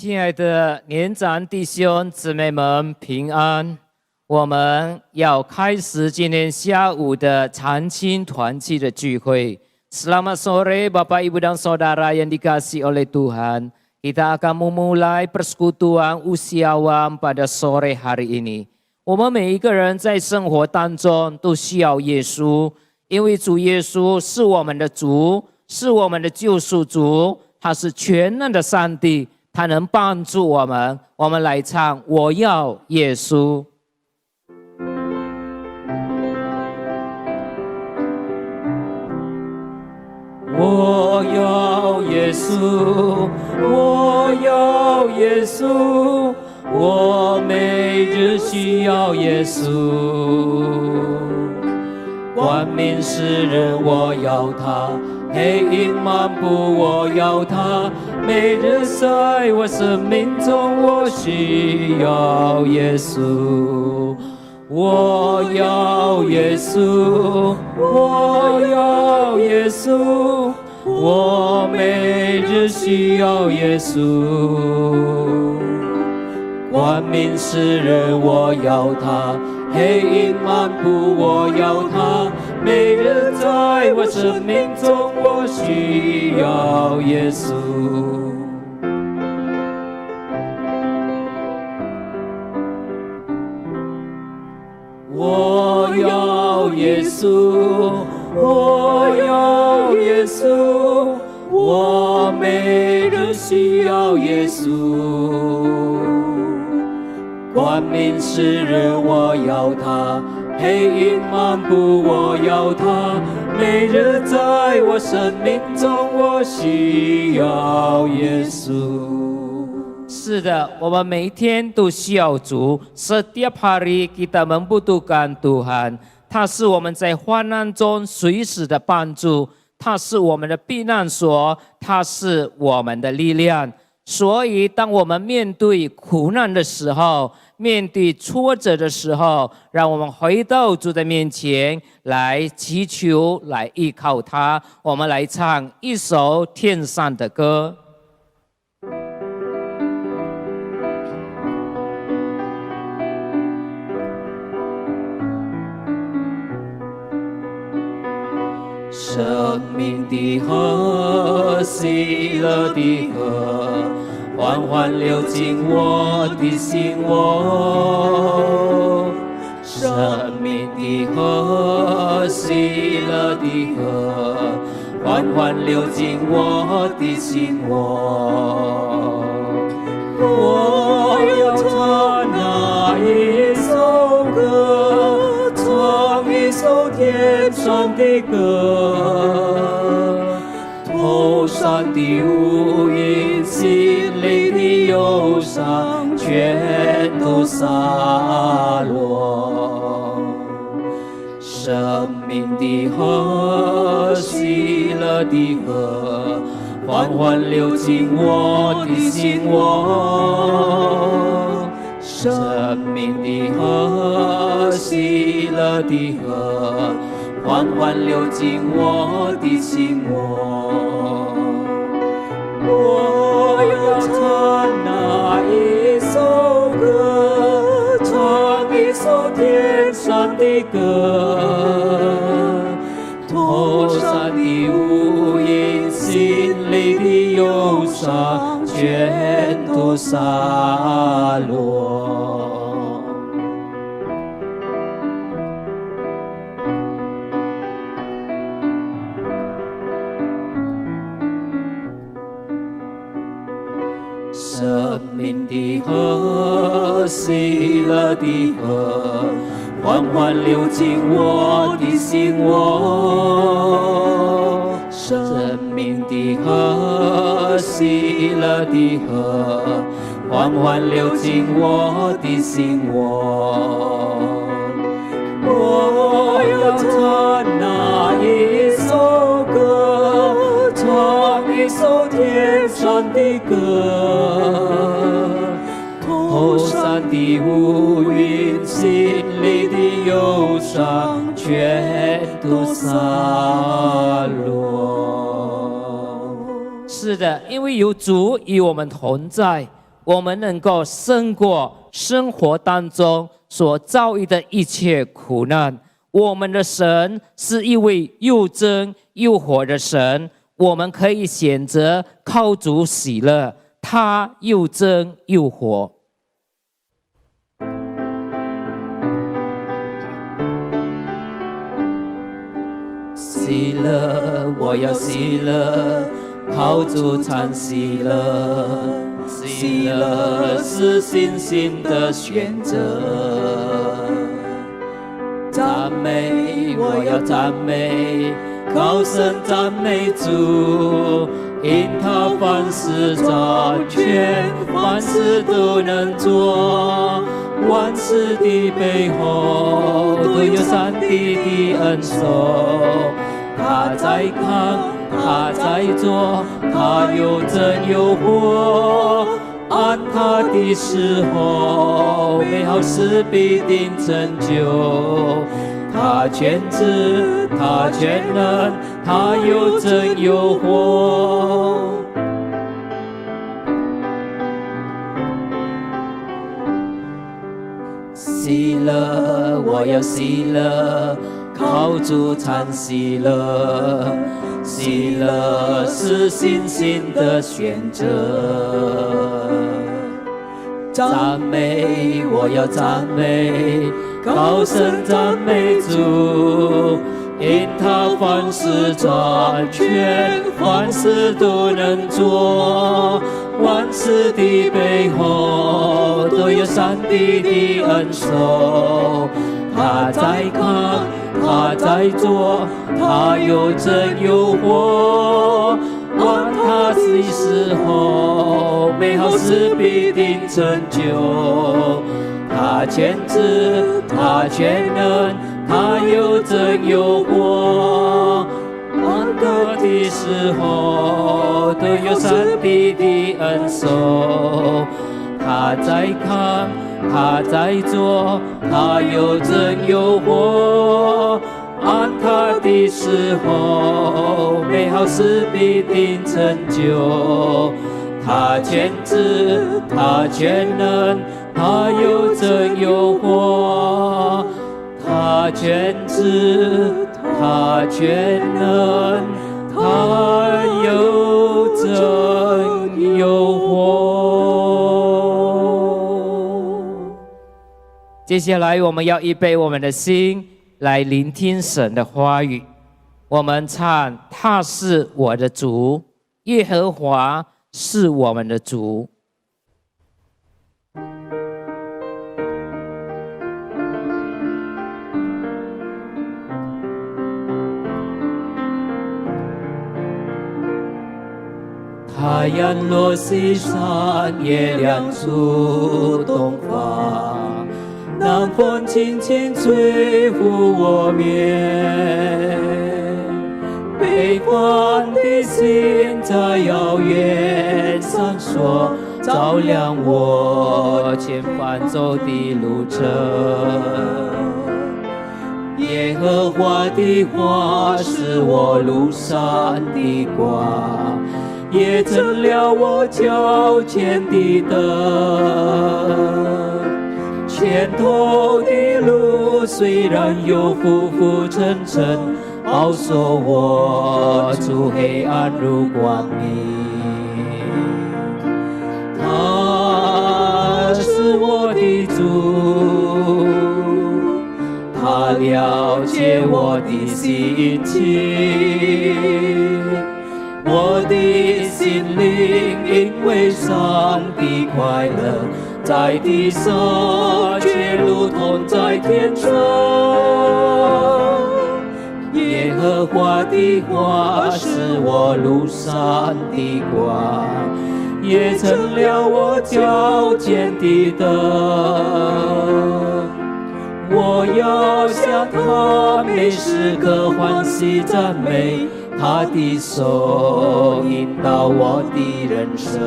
亲爱的年长弟兄姊妹们平安！我们要开始今天下午的长青团契的聚会。Selamat sore Bapak Ibu dan Saudara yang dikasihi oleh Tuhan. Kita akan memulai persekutuan usiawan pada sore hari ini. 我们每一个人在生活当中都需要耶稣，因为主耶稣是我们的主，是我们的救赎主，他是全能的上帝。 他能帮助我们，我们来唱。我要耶稣。我要耶稣，我要耶稣，我每日需要耶稣。光明世人，我要他。 黑影漫步，我要他。每日在我生命中，我需要耶稣。我要耶稣，我要耶稣，我每日需要耶稣。光明世人，我要他。 黑影漫步，我要他；每日在我生命中，我需要耶稣。我要耶稣，我要耶稣，我每日需要耶稣。 光明世人，我要他；黑影漫步，我要他。每日在我生命中，我需要耶稣。是的，我们每一天都需要主。Setiap hari kita membutuhkan Tuhan， 他是我们在患难中随时的帮助，他是我们的避难所，他是我们的力量。 所以，当我们面对苦难的时候，面对挫折的时候，让我们回到主的面前来祈求，来依靠他。我们来唱一首天上的歌。生命的河，喜乐的河。 缓缓流进我的心窝，生命的河，喜乐的河，缓缓流进我的心窝。我要唱那一首歌，唱一首天上的歌，头上的乌云。 心里的忧伤全都洒落，生命的河，喜乐的河，缓缓流进我的心窝。生命的河，喜乐的河，缓缓流进我的心窝。 我要唱那一首歌，唱一首天上的歌，头上的乌云，心里的忧伤，全都洒落。 生命的河，喜乐的河，缓缓流进我的心窝。生命的河，喜乐的河，缓缓流进我的心窝。我要唱那一首歌，唱一首天上的歌。 头上的乌云，心里的忧伤，全都洒落。是的，因为有主与我们同在，我们能够胜过生活当中所遭遇的一切苦难。我们的神是一位又真又活的神，我们可以选择靠主喜乐，他又真又活。喜乐，我要喜乐，靠主常喜乐。喜乐是信心的选择。赞美，我要赞美，高声赞美主，因他凡事掌权，凡事都能做。万事的背后都有上帝的恩手，他在看，他在做，他有真有活。按他的时候，美好事必定成就。他全知，他全能，他有真有活。喜乐，我要喜乐，靠主常喜乐。喜乐是信心的选择。赞美，我要赞美，高声赞美主，因他凡事掌权，凡事都能做。万事的背后都有上帝的恩手，他在看，他在做，他有真有活。按他的时候，美好事必定成就。他全知，他全能，他有真有活。按他的时候，都有上帝的恩手。他在看，他在做，他有真有活。按他的时候，美好事必定成就。他全知，他全能，他有真有活。他全知，他全能，他有真有活。接下来我们要预备我们的心来聆听神的话语。我们唱他是我的主，耶和华是我们的主。太阳落西山，月亮出东方，南风轻轻吹拂我面。北方的星在遥远闪烁，照亮我前方走的路程。耶和华的话是我路上的光，也成了我脚前的灯。前头的路虽然有浮浮沉沉，保守我出黑暗入光明。他是我的主，他了解我的心情。我的心灵因为上帝快乐，在地上却如同在天上。耶和华的话是我路上的光，也成了我脚前的灯。我要向他每时刻欢喜赞美，他的手引导我的人生。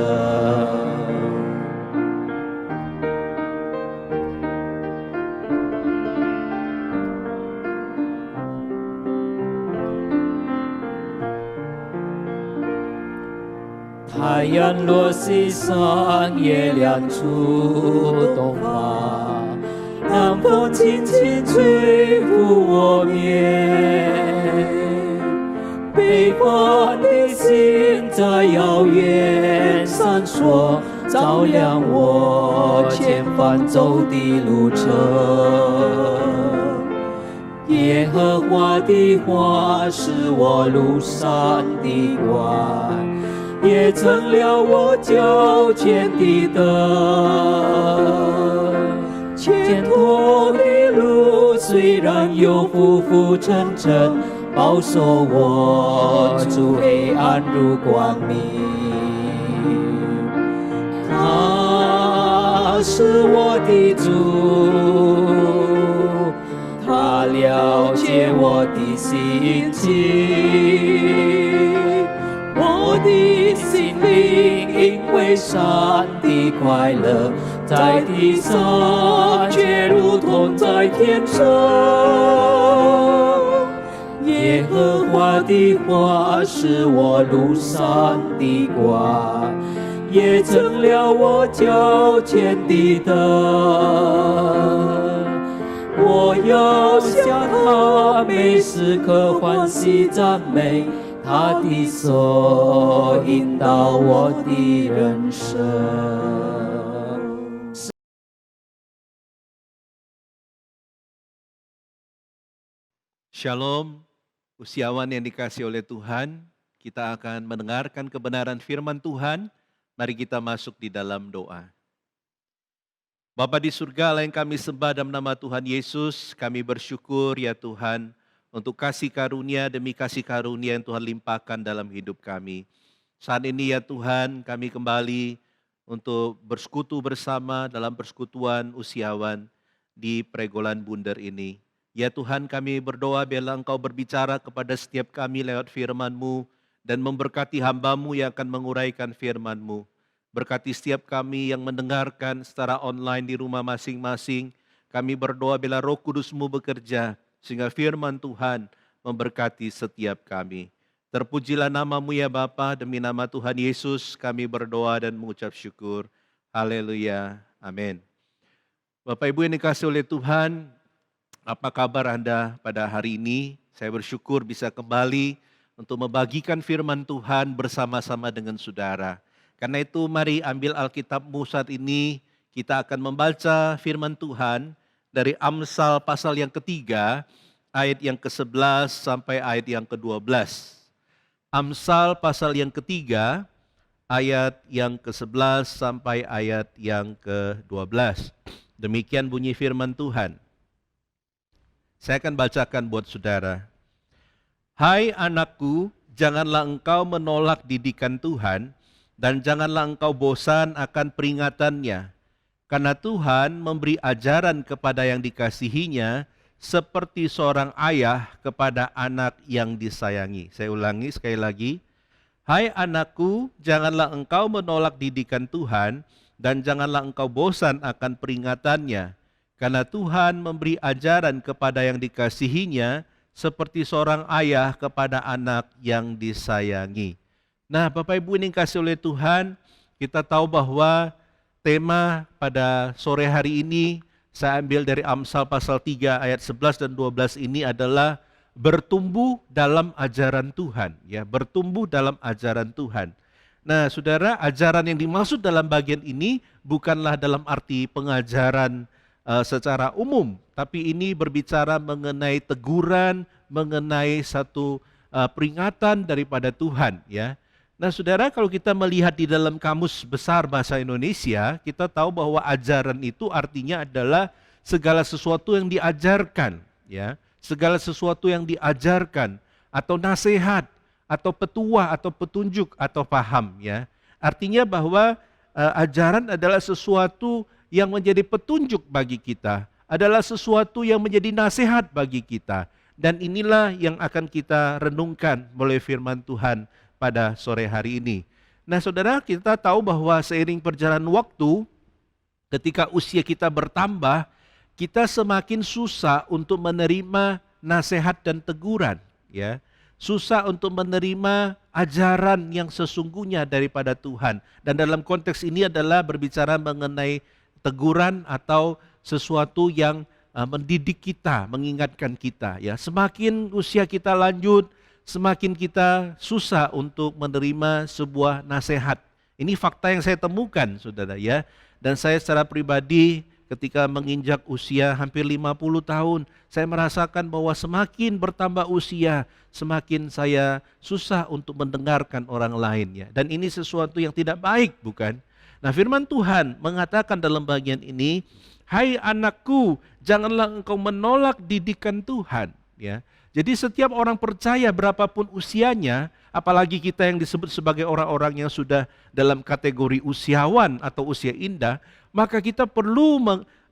太阳落西山，月亮出东方，南风轻轻吹拂我面，北方的星在遥远闪烁，照亮我前方走的路程。耶和华的话是我路上的光，也成了我脚前的灯。前途的路虽然有浮浮沉沉，保守我出黑暗入光明。他是我的主，他了解我的心情，我的心灵因为神的快乐，在地上却如同在天上。耶和华的话是我路上的光，也成了我脚前的灯。我要向他每时刻欢喜赞美，他的手引导我的人生。Shalom, usiawan yang dikasihi oleh Tuhan, kita akan mendengarkan kebenaran firman Tuhan. Mari kita masuk di dalam doa. Bapa di surga, Allah yang kami sembah dalam nama Tuhan Yesus, kami bersyukur ya Tuhan untuk kasih karunia demi kasih karunia yang Tuhan limpahkan dalam hidup kami. Saat ini ya Tuhan, kami kembali untuk bersekutu bersama dalam persekutuan usiawan di Pregolan Bunder ini. Ya Tuhan, kami berdoa biarlah Engkau berbicara kepada setiap kami lewat firman-Mu dan memberkati hamba-Mu yang akan menguraikan firman-Mu. Berkati setiap kami yang mendengarkan secara online di rumah masing-masing. Kami berdoa bila Roh Kudus-Mu bekerja sehingga firman Tuhan memberkati setiap kami. Terpujilah nama-Mu ya Bapa, demi nama Tuhan Yesus kami berdoa dan mengucap syukur. Haleluya. Amin. Bapak Ibu yang dikasihi oleh Tuhan, apa kabar Anda pada hari ini? Saya bersyukur bisa kembali untuk membagikan firman Tuhan bersama-sama dengan saudara. Karena itu mari ambil Alkitabmu saat ini, kita akan membaca firman Tuhan dari Amsal pasal yang ketiga, ayat yang ke-11 sampai ayat yang ke-12. Amsal pasal yang ketiga, ayat yang ke-11 sampai ayat yang ke-12. Demikian bunyi firman Tuhan. Saya akan bacakan buat saudara. Hai anakku, janganlah engkau menolak didikan Tuhan, dan janganlah engkau bosan akan peringatannya. Karena Tuhan memberi ajaran kepada yang dikasihinya, seperti seorang ayah kepada anak yang disayangi. Saya ulangi sekali lagi. Hai anakku, janganlah engkau menolak didikan Tuhan, dan janganlah engkau bosan akan peringatannya. Karena Tuhan memberi ajaran kepada yang dikasihinya, seperti seorang ayah kepada anak yang disayangi. Nah, Bapak Ibu yang dikasihi oleh Tuhan, kita tahu bahwa tema pada sore hari ini saya ambil dari Amsal pasal 3 ayat 11 dan 12 ini adalah bertumbuh dalam ajaran Tuhan, ya, bertumbuh dalam ajaran Tuhan. Nah, saudara, ajaran yang dimaksud dalam bagian ini bukanlah dalam arti pengajaran secara umum, tapi ini berbicara mengenai teguran, mengenai satu peringatan daripada Tuhan, ya. Nah saudara, kalau kita melihat di dalam kamus besar bahasa Indonesia, kita tahu bahwa ajaran itu artinya adalah segala sesuatu yang diajarkan, ya, segala sesuatu yang diajarkan, atau nasihat, atau petuah, atau petunjuk, atau paham, ya. Artinya bahwa ajaran adalah sesuatu yang menjadi petunjuk bagi kita, adalah sesuatu yang menjadi nasihat bagi kita, dan inilah yang akan kita renungkan melalui firman Tuhan pada sore hari ini. Nah saudara, kita tahu bahwa seiring perjalanan waktu, ketika usia kita bertambah, kita semakin susah untuk menerima nasihat dan teguran, ya. susah untuk menerima ajaran yang sesungguhnya daripada Tuhan. Dan dalam konteks ini adalah berbicara mengenai teguran atau sesuatu yang mendidik kita, mengingatkan kita. Ya, semakin usia kita lanjut, semakin kita susah untuk menerima sebuah nasihat. Ini fakta yang saya temukan, saudara ya. Dan saya secara pribadi ketika menginjak usia hampir 50 tahun, saya merasakan bahwa semakin bertambah usia, semakin saya susah untuk mendengarkan orang lain ya. Dan ini sesuatu yang tidak baik, bukan? Nah, firman Tuhan mengatakan dalam bagian ini, "Hai anakku, janganlah engkau menolak didikan Tuhan." Ya. Jadi setiap orang percaya berapapun usianya, apalagi kita yang disebut sebagai orang-orang yang sudah dalam kategori usiawan atau usia indah, maka kita perlu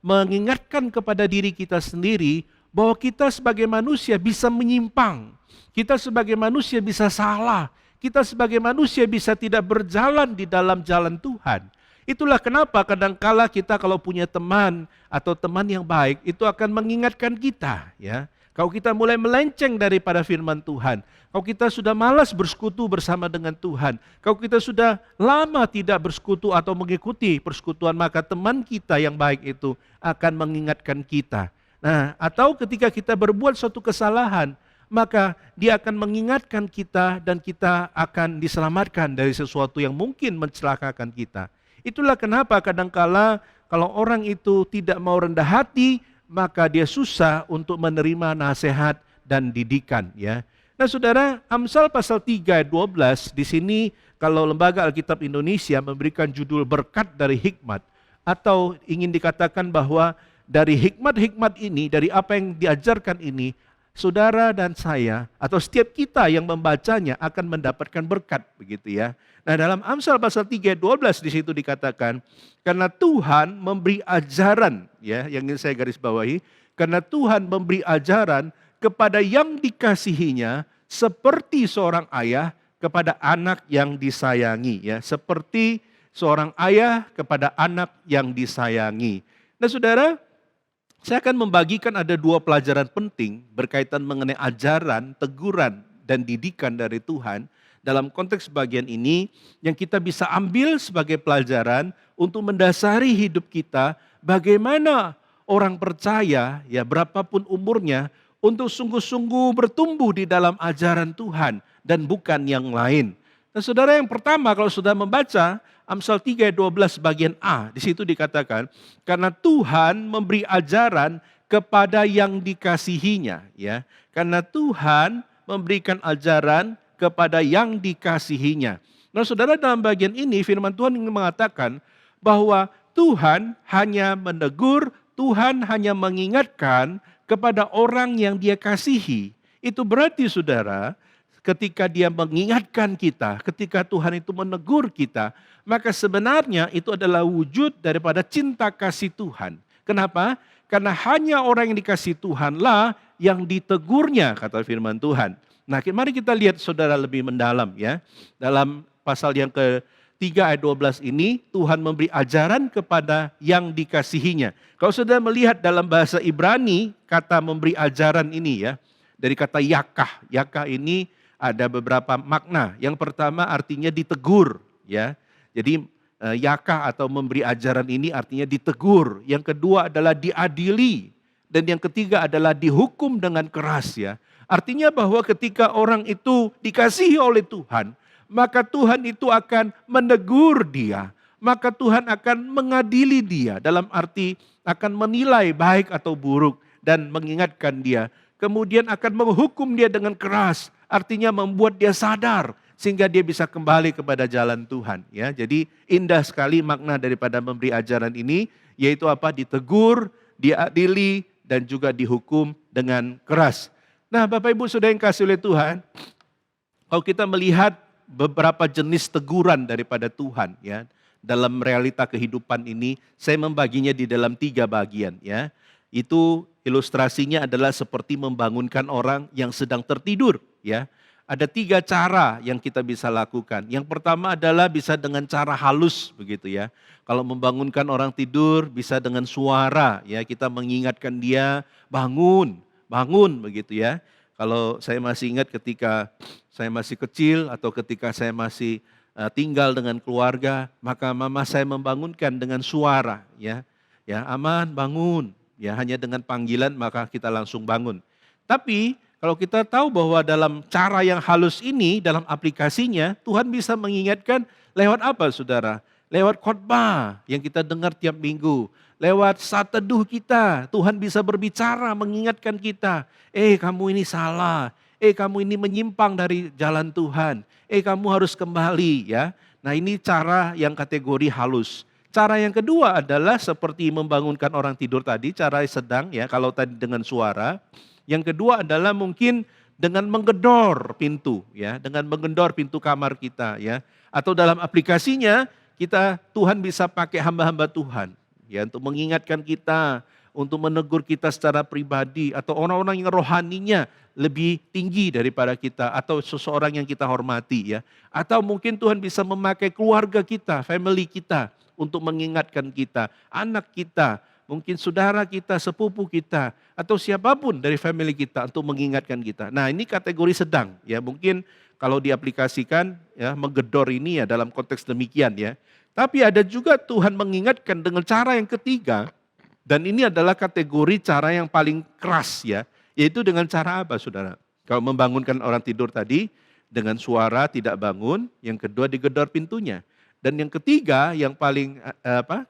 mengingatkan kepada diri kita sendiri bahwa kita sebagai manusia bisa menyimpang. Kita sebagai manusia bisa salah. Kita sebagai manusia bisa tidak berjalan di dalam jalan Tuhan. Itulah kenapa kadangkala kita kalau punya teman atau teman yang baik, itu akan mengingatkan kita, ya. Kalau kita mulai melenceng daripada firman Tuhan, kalau kita sudah malas bersekutu bersama dengan Tuhan, kalau kita sudah lama tidak bersekutu atau mengikuti persekutuan, maka teman kita yang baik itu akan mengingatkan kita. Nah, atau ketika kita berbuat suatu kesalahan, maka dia akan mengingatkan kita dan kita akan diselamatkan dari sesuatu yang mungkin mencelakakan kita. Itulah kenapa kadangkala kalau orang itu tidak mau rendah hati, maka dia susah untuk menerima nasihat dan didikan, ya. Nah, saudara, Amsal pasal 3 ayat 12 di sini kalau Lembaga Alkitab Indonesia memberikan judul berkat dari hikmat, atau ingin dikatakan bahwa dari hikmat-hikmat ini, dari apa yang diajarkan ini, saudara dan saya atau setiap kita yang membacanya akan mendapatkan berkat, begitu ya. Nah, dalam Amsal pasal 3 ayat 12 di situ dikatakan, karena Tuhan memberi ajaran, ya, yang ingin saya garis bawahi, karena Tuhan memberi ajaran kepada yang dikasihinya seperti seorang ayah kepada anak yang disayangi, ya, seperti seorang ayah kepada anak yang disayangi. Nah, saudara, saya akan membagikan ada 2 pelajaran penting berkaitan mengenai ajaran, teguran, dan didikan dari Tuhan dalam konteks bagian ini yang kita bisa ambil sebagai pelajaran untuk mendasari hidup kita bagaimana orang percaya, ya, berapapun umurnya, untuk sungguh-sungguh bertumbuh di dalam ajaran Tuhan dan bukan yang lain. Nah, saudara, yang pertama kalau sudah membaca Amsal 3 ayat 12 bagian A, di situ dikatakan, karena Tuhan memberi ajaran kepada yang dikasihinya, ya. Karena Tuhan memberikan ajaran kepada yang dikasihinya. Nah, saudara, dalam bagian ini firman Tuhan ingin mengatakan bahwa Tuhan hanya menegur, Tuhan hanya mengingatkan kepada orang yang Dia kasihi. Itu berarti, saudara, ketika Dia mengingatkan kita, ketika Tuhan itu menegur kita, maka sebenarnya itu adalah wujud daripada cinta kasih Tuhan. Kenapa? Karena hanya orang yang dikasih Tuhanlah yang ditegurnya, kata firman Tuhan. Nah, mari kita lihat, saudara, lebih mendalam, ya. Dalam pasal yang ke-3 ayat 12 ini, Tuhan memberi ajaran kepada yang dikasihinya. Kalau saudara melihat dalam bahasa Ibrani, kata memberi ajaran ini, ya, dari kata yakah. Yakah ini ada beberapa makna. Yang pertama artinya ditegur, ya. Jadi yakah atau memberi ajaran ini artinya ditegur. Yang kedua adalah diadili. Dan yang ketiga adalah dihukum dengan keras, ya. Artinya bahwa ketika orang itu dikasihi oleh Tuhan, maka Tuhan itu akan menegur dia. Maka Tuhan akan mengadili dia, dalam arti akan menilai baik atau buruk dan mengingatkan dia. Kemudian akan menghukum dia dengan keras, artinya membuat dia sadar sehingga dia bisa kembali kepada jalan Tuhan, ya. Jadi indah sekali makna daripada memberi ajaran ini, yaitu apa? Ditegur, diadili, dan juga dihukum dengan keras. Nah, Bapak Ibu Saudara yang kasih oleh Tuhan, kalau kita melihat beberapa jenis teguran daripada Tuhan, ya, dalam realita kehidupan ini, saya membaginya di dalam 3 bagian, ya. Itu ilustrasinya adalah seperti membangunkan orang yang sedang tertidur, ya. Ada 3 cara yang kita bisa lakukan. Yang pertama adalah bisa dengan cara halus, begitu ya. Kalau membangunkan orang tidur bisa dengan suara, ya, kita mengingatkan dia bangun, bangun, begitu ya. Kalau saya masih ingat ketika saya masih kecil atau ketika saya masih tinggal dengan keluarga, maka mama saya membangunkan dengan suara, ya. Ya, Aman, bangun. Ya, hanya dengan panggilan maka kita langsung bangun. Tapi kalau kita tahu bahwa dalam cara yang halus ini, dalam aplikasinya, Tuhan bisa mengingatkan lewat apa, saudara? Lewat khotbah yang kita dengar tiap minggu. Lewat saat teduh kita, Tuhan bisa berbicara, mengingatkan kita. Kamu ini salah. Kamu ini menyimpang dari jalan Tuhan. Kamu harus kembali, ya. Nah, ini cara yang kategori halus. Cara yang kedua adalah seperti membangunkan orang tidur tadi, cara sedang, ya, kalau tadi dengan suara. Yang kedua adalah mungkin dengan menggedor pintu, ya, dengan menggedor pintu kamar kita, ya. Atau dalam aplikasinya Tuhan bisa pakai hamba-hamba Tuhan, ya, untuk mengingatkan kita, untuk menegur kita secara pribadi, atau orang-orang yang rohaninya lebih tinggi daripada kita, atau seseorang yang kita hormati, ya. Atau mungkin Tuhan bisa memakai keluarga kita, family kita, untuk mengingatkan kita, anak kita, mungkin saudara kita, sepupu kita, atau siapapun dari family kita untuk mengingatkan kita. Nah, ini kategori sedang, ya. Mungkin kalau diaplikasikan, ya, menggedor ini ya dalam konteks demikian, ya. Tapi ada juga Tuhan mengingatkan dengan cara yang ketiga, dan ini adalah kategori cara yang paling keras, ya. Yaitu dengan cara apa, saudara? Kalau membangunkan orang tidur tadi, dengan suara tidak bangun, yang kedua digedor pintunya. Dan yang ketiga yang paling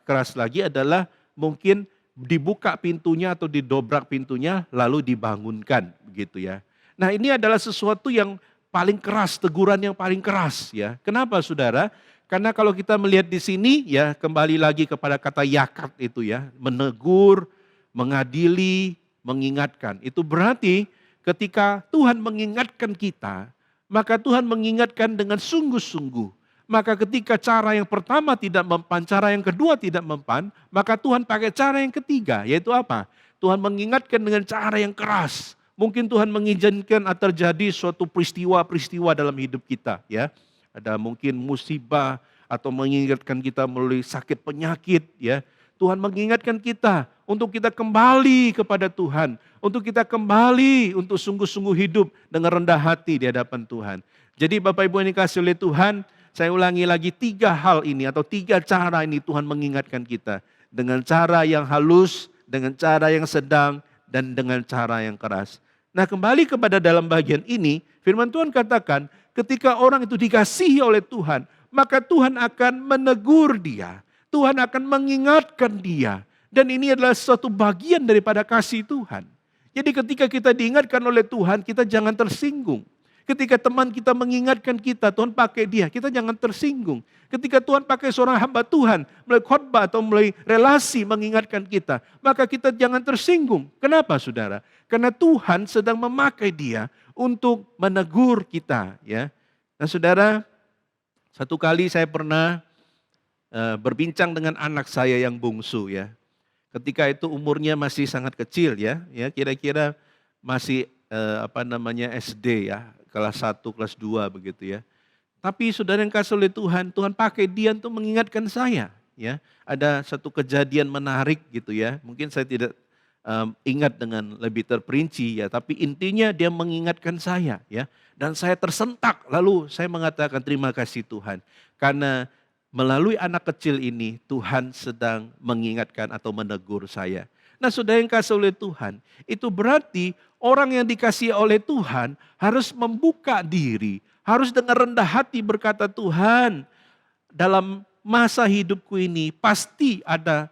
keras lagi adalah mungkin dibuka pintunya atau didobrak pintunya lalu dibangunkan, begitu, ya. Nah, ini adalah sesuatu yang paling keras, teguran yang paling keras, ya. Kenapa, saudara? Karena kalau kita melihat di sini, ya, kembali lagi kepada kata yakat itu, ya, menegur, mengadili, mengingatkan. Itu berarti ketika Tuhan mengingatkan kita, maka Tuhan mengingatkan dengan sungguh-sungguh. Maka ketika cara yang pertama tidak mempan, cara yang kedua tidak mempan, maka Tuhan pakai cara yang ketiga, yaitu apa? Tuhan mengingatkan dengan cara yang keras. Mungkin Tuhan mengizinkan terjadi suatu peristiwa-peristiwa dalam hidup kita, ya. Ada mungkin musibah atau mengingatkan kita melalui sakit penyakit, ya. Tuhan mengingatkan kita untuk kita kembali kepada Tuhan, untuk kita kembali untuk sungguh-sungguh hidup dengan rendah hati di hadapan Tuhan. Jadi Bapak Ibu yang dikasihi oleh Tuhan, saya ulangi lagi 3 hal ini atau 3 cara ini Tuhan mengingatkan kita. Dengan cara yang halus, dengan cara yang sedang, dan dengan cara yang keras. Nah, kembali kepada dalam bagian ini, firman Tuhan katakan ketika orang itu dikasihi oleh Tuhan, maka Tuhan akan menegur dia. Tuhan akan mengingatkan dia. Dan ini adalah suatu bagian daripada kasih Tuhan. Jadi ketika kita diingatkan oleh Tuhan, kita jangan tersinggung. Ketika teman kita mengingatkan kita, Tuhan pakai dia, kita jangan tersinggung. Ketika Tuhan pakai seorang hamba Tuhan, melalui khotbah atau melalui relasi mengingatkan kita, maka kita jangan tersinggung. Kenapa, saudara? Karena Tuhan sedang memakai dia untuk menegur kita, ya. Nah, saudara, satu kali saya pernah berbincang dengan anak saya yang bungsu, ya. Ketika itu umurnya masih sangat kecil, ya, kira-kira masih SD, ya. Kelas 1, kelas 2 begitu, ya. Tapi saudara yang kasih oleh Tuhan, Tuhan pakai dia untuk mengingatkan saya, ya. Ada satu kejadian menarik gitu, ya. Mungkin saya tidak ingat dengan lebih terperinci, ya, tapi intinya dia mengingatkan saya, ya. Dan saya tersentak, lalu saya mengatakan terima kasih Tuhan. Karena melalui anak kecil ini Tuhan sedang mengingatkan atau menegur saya. Nah, saudara yang kasih oleh Tuhan, itu berarti orang yang dikasihi oleh Tuhan harus membuka diri, harus dengan rendah hati berkata, Tuhan, dalam masa hidupku ini pasti ada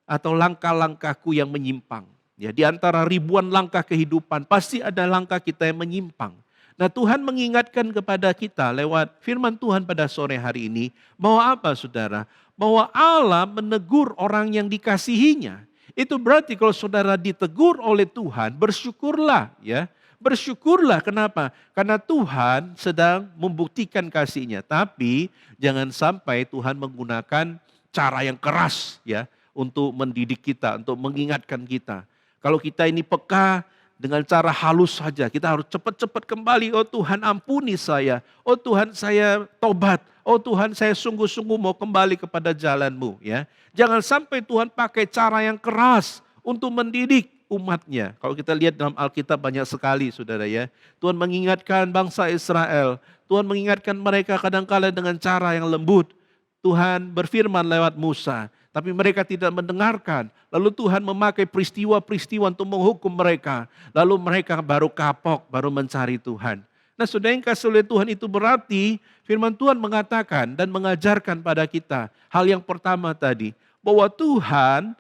atau langkah-langkahku yang menyimpang. Ya, di antara ribuan langkah kehidupan pasti ada langkah kita yang menyimpang. Nah, Tuhan mengingatkan kepada kita lewat firman Tuhan pada sore hari ini, bahwa apa, saudara? Bahwa Allah menegur orang yang dikasihinya. Itu berarti kalau saudara ditegur oleh Tuhan, bersyukurlah, ya. Bersyukurlah, kenapa? Karena Tuhan sedang membuktikan kasih-Nya. Tapi jangan sampai Tuhan menggunakan cara yang keras, ya, untuk mendidik kita, untuk mengingatkan kita. Kalau kita ini peka, dengan cara halus saja, kita harus cepat-cepat kembali. Oh Tuhan, ampuni saya. Oh Tuhan, saya tobat. Oh Tuhan, saya sungguh-sungguh mau kembali kepada jalan-Mu, ya. Jangan sampai Tuhan pakai cara yang keras untuk mendidik, umatnya. Kalau kita lihat dalam Alkitab banyak sekali saudara ya. Tuhan mengingatkan bangsa Israel. Tuhan mengingatkan mereka kadang-kala dengan cara yang lembut. Tuhan berfirman lewat Musa. Tapi mereka tidak mendengarkan. Lalu Tuhan memakai peristiwa-peristiwa untuk menghukum mereka. Lalu mereka baru kapok, baru mencari Tuhan. Nah saudara yang kasih oleh Tuhan itu berarti firman Tuhan mengatakan dan mengajarkan pada kita. Hal yang pertama tadi. Bahwa Tuhan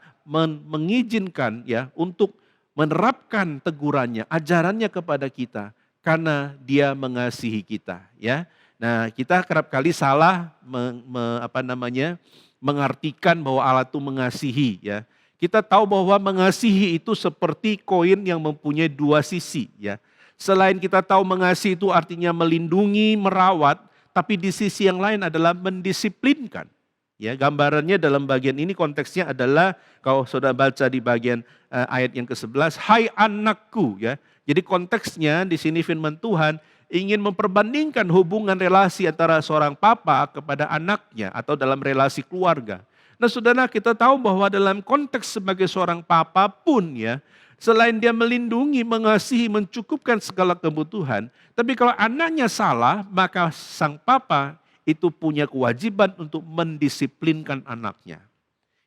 mengizinkan ya untuk menerapkan tegurannya, ajarannya kepada kita. Karena dia mengasihi kita. Ya. Nah kita kerap kali salah mengartikan bahwa Allah itu mengasihi ya. Kita tahu bahwa mengasihi itu seperti koin yang mempunyai dua sisi ya. Selain kita tahu mengasihi itu artinya melindungi, merawat, tapi di sisi yang lain adalah mendisiplinkan. Ya, gambarannya dalam bagian ini konteksnya adalah kalau saudara baca di bagian ayat yang ke-11, hai anakku ya. Jadi konteksnya di sini firman Tuhan ingin memperbandingkan hubungan relasi antara seorang papa kepada anaknya atau dalam relasi keluarga. Nah saudara kita tahu bahwa dalam konteks sebagai seorang papa pun ya, selain dia melindungi, mengasihi, mencukupkan segala kebutuhan, tapi kalau anaknya salah, maka sang papa itu punya kewajiban untuk mendisiplinkan anaknya.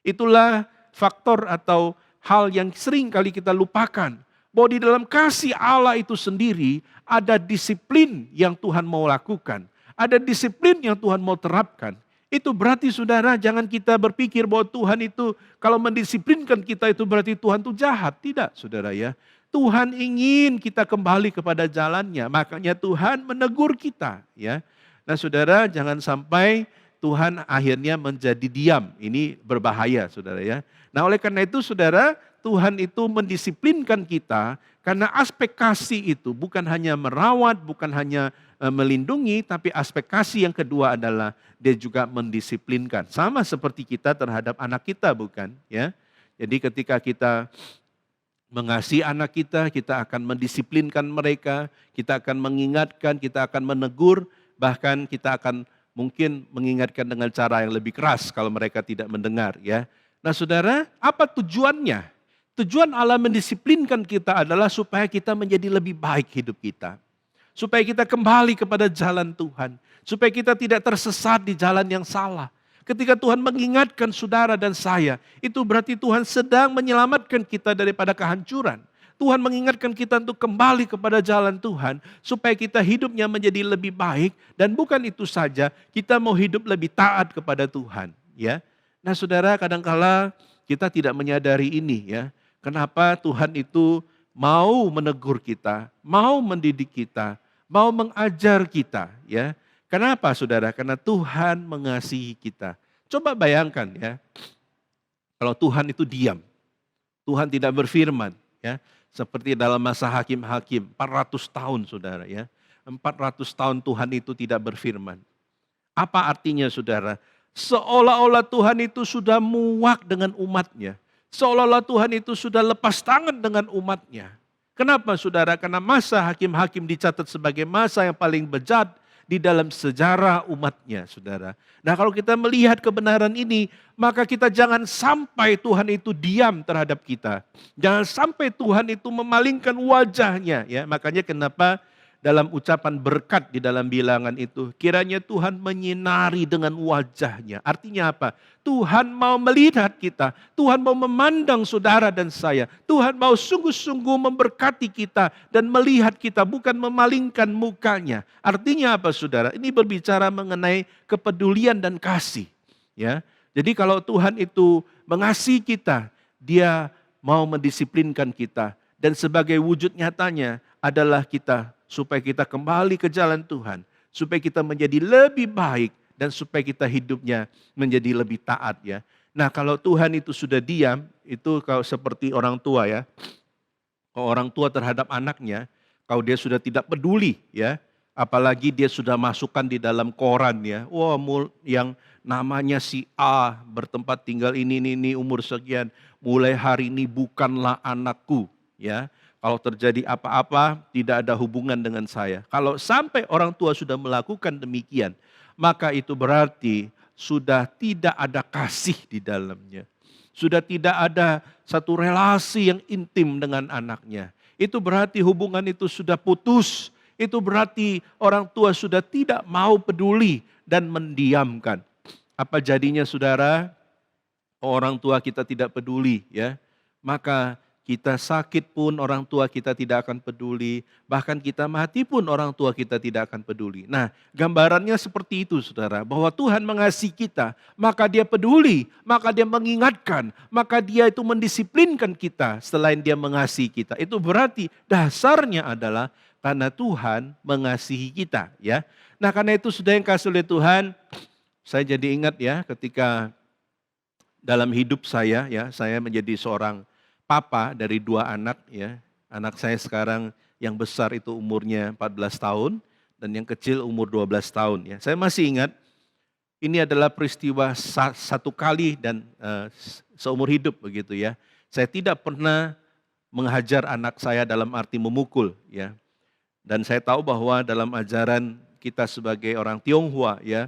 Itulah faktor atau hal yang sering kali kita lupakan. Bahwa di dalam kasih Allah itu sendiri ada disiplin yang Tuhan mau lakukan. Ada disiplin yang Tuhan mau terapkan. Itu berarti saudara jangan kita berpikir bahwa Tuhan itu kalau mendisiplinkan kita itu berarti Tuhan itu jahat. Tidak saudara ya. Tuhan ingin kita kembali kepada jalannya. Makanya Tuhan menegur kita ya. Nah saudara jangan sampai Tuhan akhirnya menjadi diam. Ini berbahaya saudara ya. Nah oleh karena itu saudara Tuhan itu mendisiplinkan kita karena aspek kasih itu bukan hanya merawat, bukan hanya melindungi, tapi aspek kasih yang kedua adalah dia juga mendisiplinkan. Sama seperti kita terhadap anak kita bukan ya. Jadi ketika kita mengasihi anak kita akan mendisiplinkan mereka, kita akan mengingatkan, kita akan menegur, bahkan kita akan mungkin mengingatkan dengan cara yang lebih keras kalau mereka tidak mendengar ya. Nah saudara, apa tujuannya? Tujuan Allah mendisiplinkan kita adalah supaya kita menjadi lebih baik hidup kita. Supaya kita kembali kepada jalan Tuhan. Supaya kita tidak tersesat di jalan yang salah. Ketika Tuhan mengingatkan saudara dan saya, itu berarti Tuhan sedang menyelamatkan kita daripada kehancuran. Tuhan mengingatkan kita untuk kembali kepada jalan Tuhan. Supaya kita hidupnya menjadi lebih baik. Dan bukan itu saja, kita mau hidup lebih taat kepada Tuhan. Ya. Nah saudara, kadangkala kita tidak menyadari ini ya. Kenapa Tuhan itu mau menegur kita, mau mendidik kita, mau mengajar kita ya. Kenapa saudara? Karena Tuhan mengasihi kita. Coba bayangkan ya. Kalau Tuhan itu diam. Tuhan tidak berfirman ya. Seperti dalam masa hakim-hakim 400 tahun saudara ya. 400 tahun Tuhan itu tidak berfirman. Apa artinya saudara? Seolah-olah Tuhan itu sudah muak dengan umatnya. Seolah-olah Tuhan itu sudah lepas tangan dengan umatnya. Kenapa saudara? Karena masa hakim-hakim dicatat sebagai masa yang paling bejat di dalam sejarah umatnya saudara. Nah kalau kita melihat kebenaran ini, maka kita jangan sampai Tuhan itu diam terhadap kita. Jangan sampai Tuhan itu memalingkan wajahnya. Ya, makanya kenapa dalam ucapan berkat di dalam bilangan itu, kiranya Tuhan menyinari dengan wajahnya. Artinya apa? Tuhan mau melihat kita, Tuhan mau memandang saudara dan saya. Tuhan mau sungguh-sungguh memberkati kita dan melihat kita, bukan memalingkan mukanya. Artinya apa saudara? Ini berbicara mengenai kepedulian dan kasih. Ya, jadi kalau Tuhan itu mengasihi kita, Dia mau mendisiplinkan kita. Dan sebagai wujud nyatanya adalah kita supaya kita kembali ke jalan Tuhan. Supaya kita menjadi lebih baik dan supaya kita hidupnya menjadi lebih taat ya. Nah kalau Tuhan itu sudah diam, itu kalau seperti orang tua ya. Kalau orang tua terhadap anaknya, kalau dia sudah tidak peduli ya. Apalagi dia sudah masukkan di dalam koran ya. Wah yang namanya si A bertempat tinggal ini umur sekian. Mulai hari ini bukanlah anakku ya. Kalau terjadi apa-apa tidak ada hubungan dengan saya. Kalau sampai orang tua sudah melakukan demikian, maka itu berarti sudah tidak ada kasih di dalamnya. sudah tidak ada satu relasi yang intim dengan anaknya. Itu berarti hubungan itu sudah putus. Itu berarti orang tua sudah tidak mau peduli dan mendiamkan. Apa jadinya saudara? Orang tua kita tidak peduli, ya. Maka kita sakit pun orang tua kita tidak akan peduli, bahkan kita mati pun orang tua kita tidak akan peduli. Nah, gambarannya seperti itu Saudara, bahwa Tuhan mengasihi kita, maka Dia peduli, maka Dia mengingatkan, maka Dia itu mendisiplinkan kita selain Dia mengasihi kita. Itu berarti dasarnya adalah karena Tuhan mengasihi kita, ya. Nah, karena itu sudah yang kasih oleh Tuhan, saya jadi ingat ya ketika dalam hidup saya, ya, saya menjadi seorang papa dari 2 anak, ya. Anak saya sekarang yang besar itu umurnya 14 tahun dan yang kecil umur 12 tahun, ya. Saya masih ingat ini adalah peristiwa satu kali dan seumur hidup begitu, ya. Saya tidak pernah menghajar anak saya dalam arti memukul, ya. Dan saya tahu bahwa dalam ajaran kita sebagai orang Tionghoa, ya,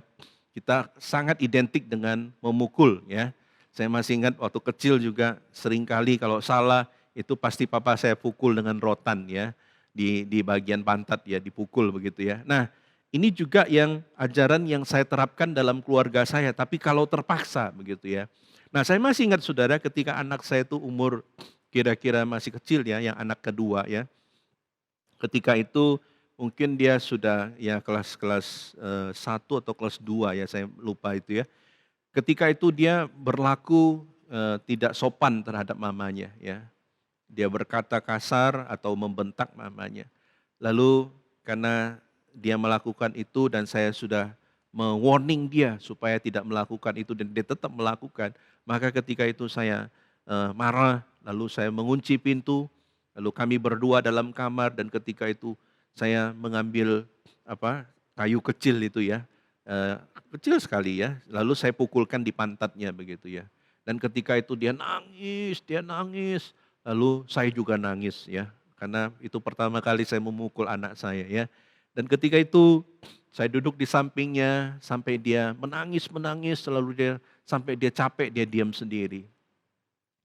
kita sangat identik dengan memukul, ya. Saya masih ingat waktu kecil juga seringkali kalau salah itu pasti papa saya pukul dengan rotan, ya, di bagian pantat, ya, dipukul begitu, ya. Nah, ini juga yang ajaran yang saya terapkan dalam keluarga saya, tapi kalau terpaksa begitu, ya. Nah, saya masih ingat Saudara ketika anak saya itu umur kira-kira masih kecil, ya, yang anak kedua, ya. Ketika itu mungkin dia sudah ya kelas 1 atau kelas 2, ya, saya lupa itu, ya. Ketika itu dia berlaku tidak sopan terhadap mamanya, ya. Dia berkata kasar atau membentak mamanya. Lalu karena dia melakukan itu dan saya sudah me-warning dia supaya tidak melakukan itu dan dia tetap melakukan, maka ketika itu saya marah, lalu saya mengunci pintu, lalu kami berdua dalam kamar dan ketika itu saya mengambil kayu kecil itu, ya. Kecil sekali, ya, lalu saya pukulkan di pantatnya begitu, ya. Dan ketika itu dia nangis, lalu saya juga nangis, ya, karena itu pertama kali saya memukul anak saya, ya. Dan ketika itu saya duduk di sampingnya sampai dia menangis, sampai dia capek dia diam sendiri.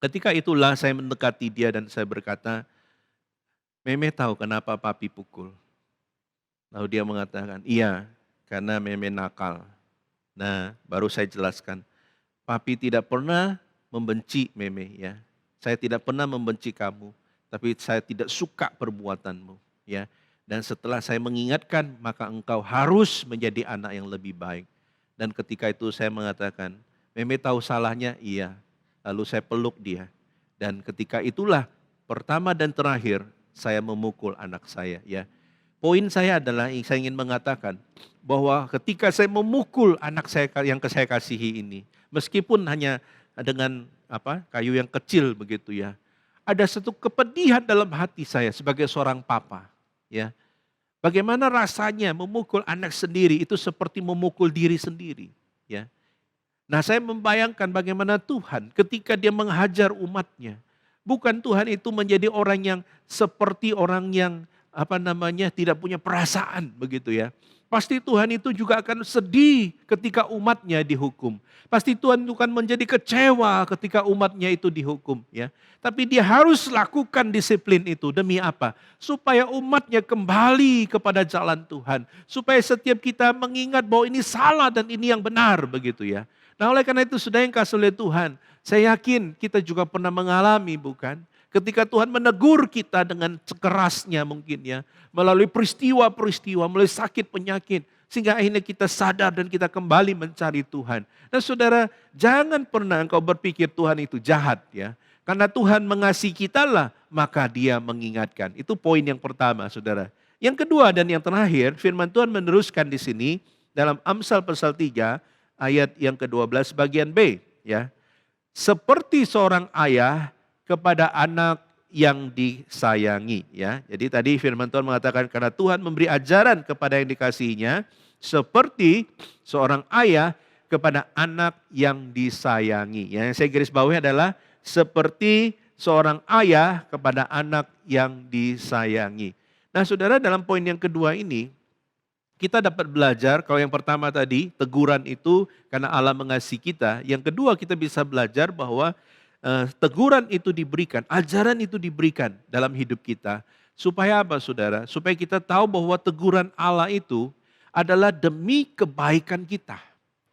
Ketika itulah saya mendekati dia dan saya berkata, "Meme tahu kenapa papi pukul?" Lalu dia mengatakan, "Iya, karena Meme nakal." Nah, baru saya jelaskan, papi tidak pernah membenci Meme, ya. Saya tidak pernah membenci kamu, tapi saya tidak suka perbuatanmu, ya. Dan setelah saya mengingatkan, maka engkau harus menjadi anak yang lebih baik. Dan ketika itu saya mengatakan, Meme tahu salahnya? Iya. Lalu saya peluk dia. Dan ketika itulah pertama dan terakhir saya memukul anak saya, ya. Poin saya adalah saya ingin mengatakan bahwa ketika saya memukul anak saya yang saya kasihi ini, meskipun hanya dengan kayu yang kecil begitu, ya, ada satu kepedihan dalam hati saya sebagai seorang papa, ya. Bagaimana rasanya memukul anak sendiri itu seperti memukul diri sendiri, ya. Nah, saya membayangkan bagaimana Tuhan ketika Dia menghajar umatnya, bukan Tuhan itu menjadi orang yang seperti orang yang tidak punya perasaan begitu, ya. Pasti Tuhan itu juga akan sedih ketika umatnya dihukum. Pasti Tuhan itu akan menjadi kecewa ketika umatnya itu dihukum, ya. Tapi Dia harus lakukan disiplin itu demi apa? Supaya umatnya kembali kepada jalan Tuhan. Supaya setiap kita mengingat bahwa ini salah dan ini yang benar begitu, ya. Nah, oleh karena itu sudah yang kasih oleh Tuhan, saya yakin kita juga pernah mengalami, bukan? Ketika Tuhan menegur kita dengan kerasnya mungkin, ya, melalui peristiwa-peristiwa, melalui sakit penyakit, sehingga akhirnya kita sadar dan kita kembali mencari Tuhan. Nah, saudara, jangan pernah engkau berpikir Tuhan itu jahat, ya. Karena Tuhan mengasihi kita lah, maka Dia mengingatkan. Itu poin yang pertama, saudara. Yang kedua dan yang terakhir, firman Tuhan meneruskan di sini dalam Amsal pasal 3 ayat yang ke-12 bagian B, ya. Seperti seorang ayah kepada anak yang disayangi, ya. Jadi tadi firman Tuhan mengatakan karena Tuhan memberi ajaran kepada yang dikasihinya seperti seorang ayah kepada anak yang disayangi. Yang saya garis bawahi adalah seperti seorang ayah kepada anak yang disayangi. Nah, saudara, dalam poin yang kedua ini kita dapat belajar, kalau yang pertama tadi, teguran itu karena Allah mengasihi kita. Yang kedua kita bisa belajar bahwa teguran itu diberikan, ajaran itu diberikan dalam hidup kita. Supaya apa saudara? Supaya kita tahu bahwa teguran Allah itu adalah demi kebaikan kita.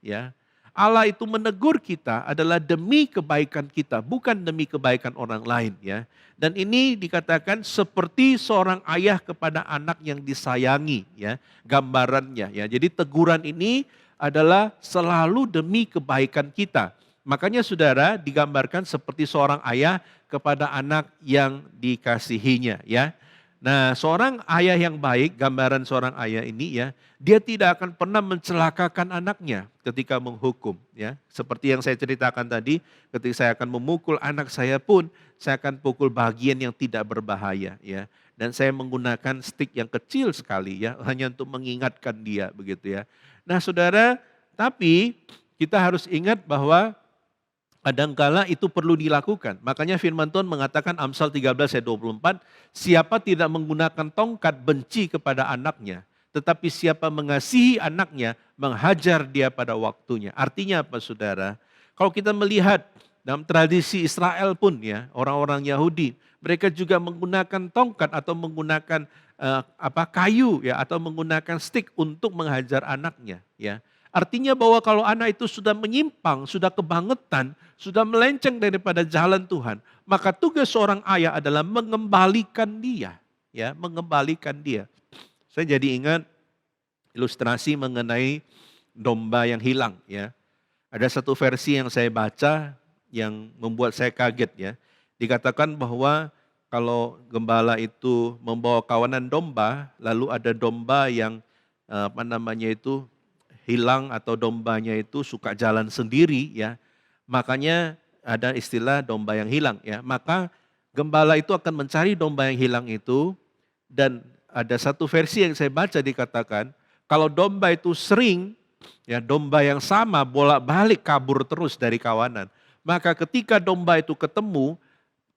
Ya, Allah itu menegur kita adalah demi kebaikan kita, bukan demi kebaikan orang lain ya. Dan ini dikatakan seperti seorang ayah kepada anak yang disayangi ya, gambarannya ya. Jadi teguran ini adalah selalu demi kebaikan kita. Makanya saudara digambarkan seperti seorang ayah kepada anak yang dikasihinya ya. Nah, seorang ayah yang baik, gambaran seorang ayah ini ya, dia tidak akan pernah mencelakakan anaknya ketika menghukum ya. Seperti yang saya ceritakan tadi, ketika saya akan memukul anak saya pun, saya akan pukul bagian yang tidak berbahaya ya. Dan saya menggunakan stick yang kecil sekali ya, hanya untuk mengingatkan dia begitu ya. Nah, saudara, tapi kita harus ingat bahwa kadangkala itu perlu dilakukan. Makanya firman Tuhan mengatakan Amsal 13 ayat 24, siapa tidak menggunakan tongkat benci kepada anaknya, tetapi siapa mengasihi anaknya, menghajar dia pada waktunya. Artinya apa saudara? Kalau kita melihat dalam tradisi Israel pun ya, orang-orang Yahudi, mereka juga menggunakan tongkat atau menggunakan kayu ya, atau menggunakan stick untuk menghajar anaknya ya. Artinya bahwa kalau anak itu sudah menyimpang, sudah kebangetan, sudah melenceng daripada jalan Tuhan, maka tugas seorang ayah adalah mengembalikan dia, ya, mengembalikan dia. Saya jadi ingat ilustrasi mengenai domba yang hilang, ya. Ada satu versi yang saya baca yang membuat saya kaget, ya. Dikatakan bahwa kalau gembala itu membawa kawanan domba, lalu ada domba yang hilang atau dombanya itu suka jalan sendiri ya. Makanya ada istilah domba yang hilang ya. Maka gembala itu akan mencari domba yang hilang itu, dan ada satu versi yang saya baca dikatakan kalau domba itu sering ya, domba yang sama bolak-balik kabur terus dari kawanan, maka ketika domba itu ketemu,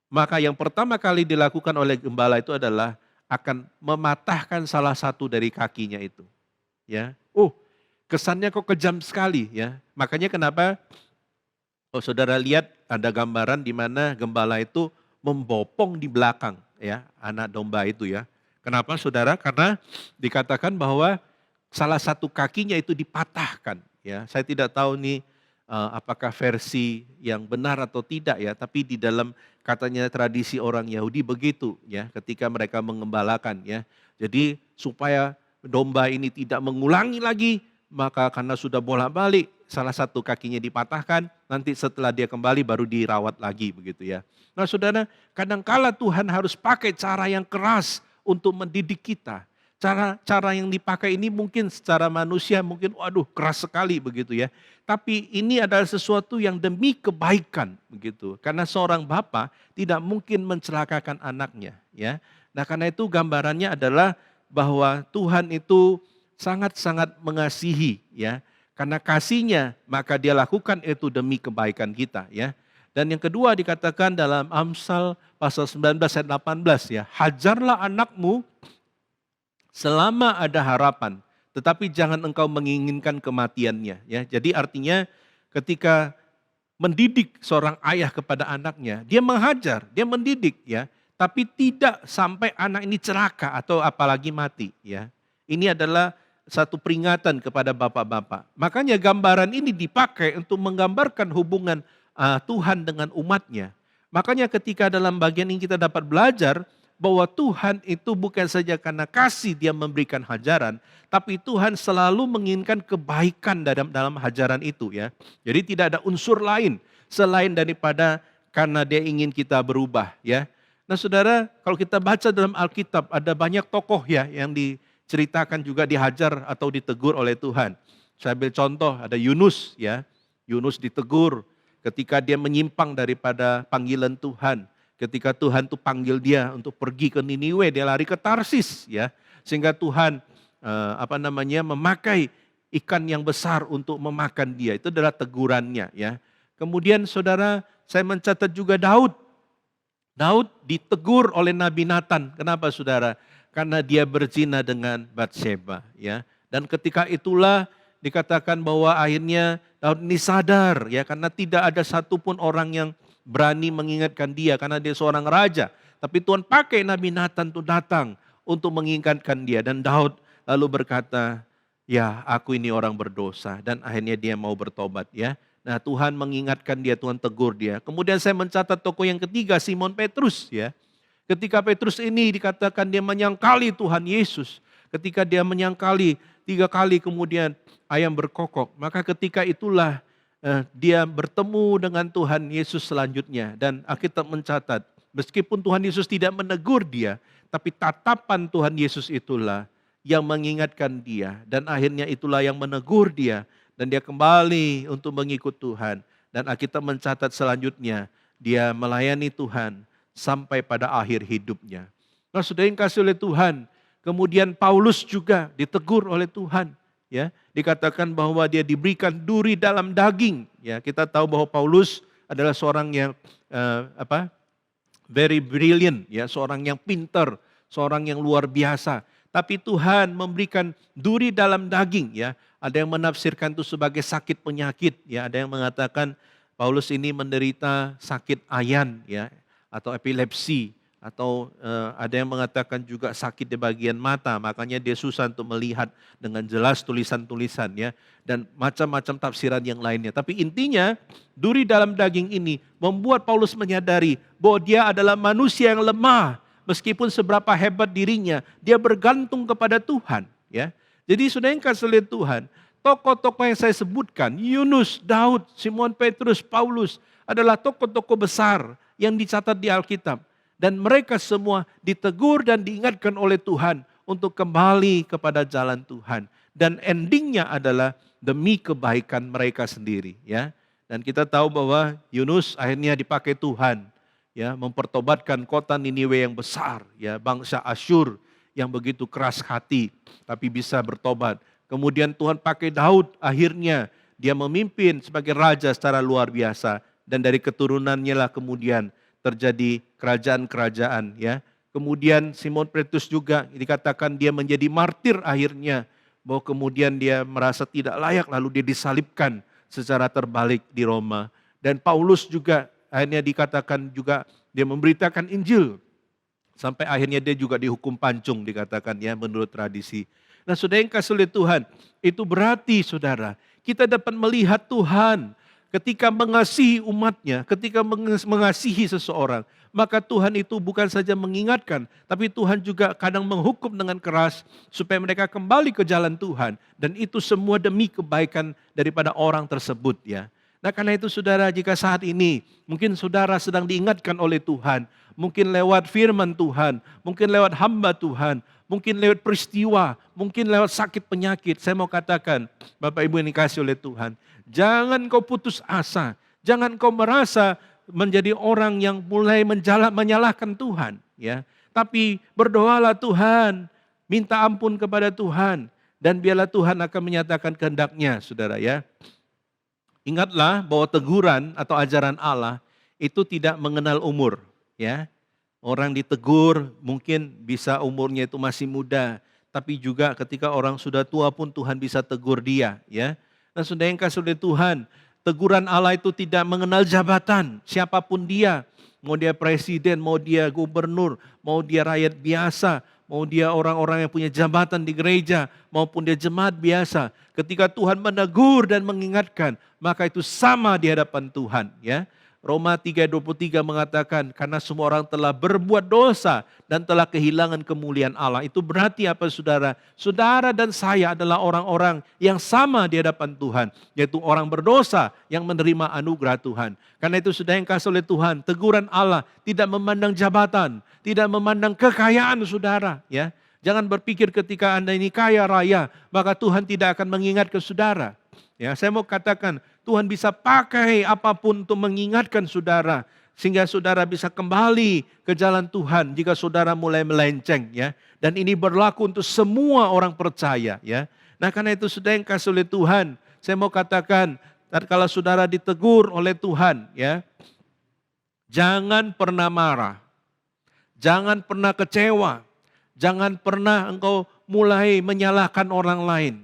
maka yang pertama kali dilakukan oleh gembala itu adalah akan mematahkan salah satu dari kakinya itu. Ya. Kesannya kok kejam sekali ya. Makanya kenapa saudara lihat ada gambaran di mana gembala itu membopong di belakang ya anak domba itu ya. Kenapa saudara? Karena dikatakan bahwa salah satu kakinya itu dipatahkan ya. Saya tidak tahu nih apakah versi yang benar atau tidak ya, tapi di dalam katanya tradisi orang Yahudi begitu ya, ketika mereka mengembalakan ya. Jadi supaya domba ini tidak mengulangi lagi, maka karena sudah bolak-balik salah satu kakinya dipatahkan, nanti setelah dia kembali baru dirawat lagi begitu ya. Nah saudara, kadangkala Tuhan harus pakai cara yang keras untuk mendidik kita. Cara yang dipakai ini mungkin secara manusia mungkin waduh keras sekali begitu ya. Tapi ini adalah sesuatu yang demi kebaikan begitu. Karena seorang bapa tidak mungkin mencelakakan anaknya ya. Nah karena itu gambarannya adalah bahwa Tuhan itu sangat-sangat mengasihi ya. Karena kasihnya maka dia lakukan itu demi kebaikan kita ya. Dan yang kedua dikatakan dalam Amsal pasal 19 ayat 18 ya. Hajarlah anakmu selama ada harapan, tetapi jangan engkau menginginkan kematiannya ya. Jadi artinya ketika mendidik seorang ayah kepada anaknya, dia menghajar, dia mendidik ya. Tapi tidak sampai anak ini celaka atau apalagi mati ya. Ini adalah satu peringatan kepada bapak-bapak. Makanya gambaran ini dipakai untuk menggambarkan hubungan Tuhan dengan umatnya. Makanya ketika dalam bagian ini kita dapat belajar bahwa Tuhan itu bukan saja karena kasih dia memberikan hajaran, tapi Tuhan selalu menginginkan kebaikan dalam hajaran itu ya. Jadi tidak ada unsur lain selain daripada karena dia ingin kita berubah ya. Nah saudara, kalau kita baca dalam Alkitab ada banyak tokoh ya yang diceritakan juga dihajar atau ditegur oleh Tuhan. Saya ambil contoh, ada Yunus ya. Yunus ditegur ketika dia menyimpang daripada panggilan Tuhan. Ketika Tuhan tuh panggil dia untuk pergi ke Niniwe, dia lari ke Tarsis ya. Sehingga Tuhan memakai ikan yang besar untuk memakan dia. Itu adalah tegurannya ya. Kemudian saudara, saya mencatat juga Daud. Daud ditegur oleh Nabi Nathan. Kenapa saudara? Karena dia berzina dengan Batsheba ya. Dan ketika itulah dikatakan bahwa akhirnya Daud ini sadar ya, karena tidak ada satupun orang yang berani mengingatkan dia karena dia seorang raja. Tapi Tuhan pakai Nabi Nathan untuk datang untuk mengingatkan dia. Dan Daud lalu berkata, ya aku ini orang berdosa. Dan akhirnya dia mau bertobat ya. Nah Tuhan mengingatkan dia, Tuhan tegur dia. Kemudian saya mencatat tokoh yang ketiga, Simon Petrus ya. Ketika Petrus ini dikatakan dia menyangkali Tuhan Yesus. Ketika dia menyangkali 3 kali kemudian ayam berkokok. Maka ketika itulah dia bertemu dengan Tuhan Yesus selanjutnya. Dan Alkitab mencatat, meskipun Tuhan Yesus tidak menegur dia, tapi tatapan Tuhan Yesus itulah yang mengingatkan dia. Dan akhirnya itulah yang menegur dia. Dan dia kembali untuk mengikut Tuhan. Dan Alkitab mencatat selanjutnya, dia melayani Tuhan sampai pada akhir hidupnya. Nah saudara yang kasih oleh Tuhan, kemudian Paulus juga ditegur oleh Tuhan. Ya, dikatakan bahwa dia diberikan duri dalam daging. Ya, kita tahu bahwa Paulus adalah seorang yang very brilliant, ya, seorang yang pintar, seorang yang luar biasa. Tapi Tuhan memberikan duri dalam daging, ya. Ada yang menafsirkan itu sebagai sakit penyakit, ya. Ada yang mengatakan Paulus ini menderita sakit ayan, ya, atau epilepsi, atau ada yang mengatakan juga sakit di bagian mata, makanya dia susah untuk melihat dengan jelas tulisan-tulisan, ya, dan macam-macam tafsiran yang lainnya. Tapi intinya duri dalam daging ini membuat Paulus menyadari bahwa dia adalah manusia yang lemah, meskipun seberapa hebat dirinya, dia bergantung kepada Tuhan, ya. Jadi saudara yang kasih oleh Tuhan, tokoh-tokoh yang saya sebutkan, Yunus, Daud, Simon Petrus, Paulus, adalah tokoh-tokoh besar yang dicatat di Alkitab. Dan mereka semua ditegur dan diingatkan oleh Tuhan untuk kembali kepada jalan Tuhan. Dan endingnya adalah demi kebaikan mereka sendiri, ya. Dan kita tahu bahwa Yunus akhirnya dipakai Tuhan, ya, mempertobatkan kota Niniwe yang besar, ya, bangsa Asyur yang begitu keras hati tapi bisa bertobat. Kemudian Tuhan pakai Daud, akhirnya dia memimpin sebagai raja secara luar biasa, dan dari keturunannya lah kemudian terjadi kerajaan-kerajaan, ya. Kemudian Simon Petrus juga dikatakan dia menjadi martir akhirnya, bahwa kemudian dia merasa tidak layak lalu dia disalibkan secara terbalik di Roma. Dan Paulus juga akhirnya dikatakan juga dia memberitakan Injil sampai akhirnya dia juga dihukum pancung dikatakan, ya, menurut tradisi. Nah saudara yang kasih oleh Tuhan, itu berarti saudara kita dapat melihat Tuhan ketika mengasihi umatnya, ketika mengasihi seseorang, maka Tuhan itu bukan saja mengingatkan, tapi Tuhan juga kadang menghukum dengan keras supaya mereka kembali ke jalan Tuhan. Dan itu semua demi kebaikan daripada orang tersebut, ya. Nah karena itu saudara, jika saat ini mungkin saudara sedang diingatkan oleh Tuhan, mungkin lewat firman Tuhan, mungkin lewat hamba Tuhan, mungkin lewat peristiwa, mungkin lewat sakit penyakit, saya mau katakan, Bapak Ibu yang dikasih oleh Tuhan, jangan kau putus asa, jangan kau merasa menjadi orang yang mulai menyalahkan Tuhan, ya. Tapi berdoalah Tuhan, minta ampun kepada Tuhan, dan biarlah Tuhan akan menyatakan kehendaknya, saudara, ya. Ingatlah bahwa teguran atau ajaran Allah itu tidak mengenal umur, ya. Orang ditegur mungkin bisa umurnya itu masih muda, tapi juga ketika orang sudah tua pun Tuhan bisa tegur dia, ya. Nah, saudara yang kasih oleh Tuhan, teguran Allah itu tidak mengenal jabatan, siapapun dia, mau dia presiden, mau dia gubernur, mau dia rakyat biasa, mau dia orang-orang yang punya jabatan di gereja, maupun dia jemaat biasa. Ketika Tuhan menegur dan mengingatkan, maka itu sama di hadapan Tuhan, ya. Roma 3:23 mengatakan, karena semua orang telah berbuat dosa dan telah kehilangan kemuliaan Allah. Itu berarti apa saudara? Saudara dan saya adalah orang-orang yang sama di hadapan Tuhan, yaitu orang berdosa yang menerima anugerah Tuhan. Karena itu saudara yang kasih oleh Tuhan, teguran Allah tidak memandang jabatan, tidak memandang kekayaan saudara, ya. Jangan berpikir ketika Anda ini kaya raya, maka Tuhan tidak akan mengingat ke saudara. Ya, saya mau katakan, Tuhan bisa pakai apapun untuk mengingatkan saudara, sehingga saudara bisa kembali ke jalan Tuhan jika saudara mulai melenceng, ya. Dan ini berlaku untuk semua orang percaya, ya. Nah karena itu saudara yang kasih oleh Tuhan, saya mau katakan, kalau saudara ditegur oleh Tuhan, ya, jangan pernah marah, jangan pernah kecewa, jangan pernah engkau mulai menyalahkan orang lain.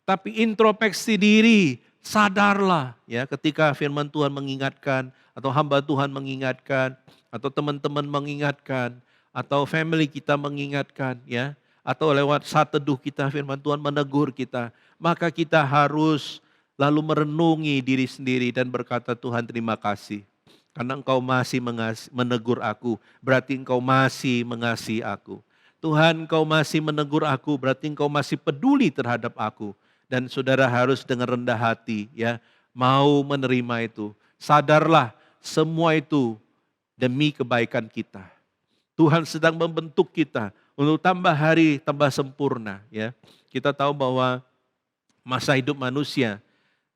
Tapi introspeksi diri, sadarlah ya ketika firman Tuhan mengingatkan, atau hamba Tuhan mengingatkan, atau teman-teman mengingatkan, atau family kita mengingatkan ya, atau lewat saat teduh kita firman Tuhan menegur kita, maka kita harus lalu merenungi diri sendiri dan berkata, Tuhan terima kasih. Karena engkau masih menegur aku, berarti engkau masih mengasihi aku. Tuhan, engkau masih menegur aku, berarti engkau masih peduli terhadap aku. Dan saudara harus dengan rendah hati ya, mau menerima itu. Sadarlah semua itu demi kebaikan kita. Tuhan sedang membentuk kita untuk tambah hari, tambah sempurna ya. Kita tahu bahwa masa hidup manusia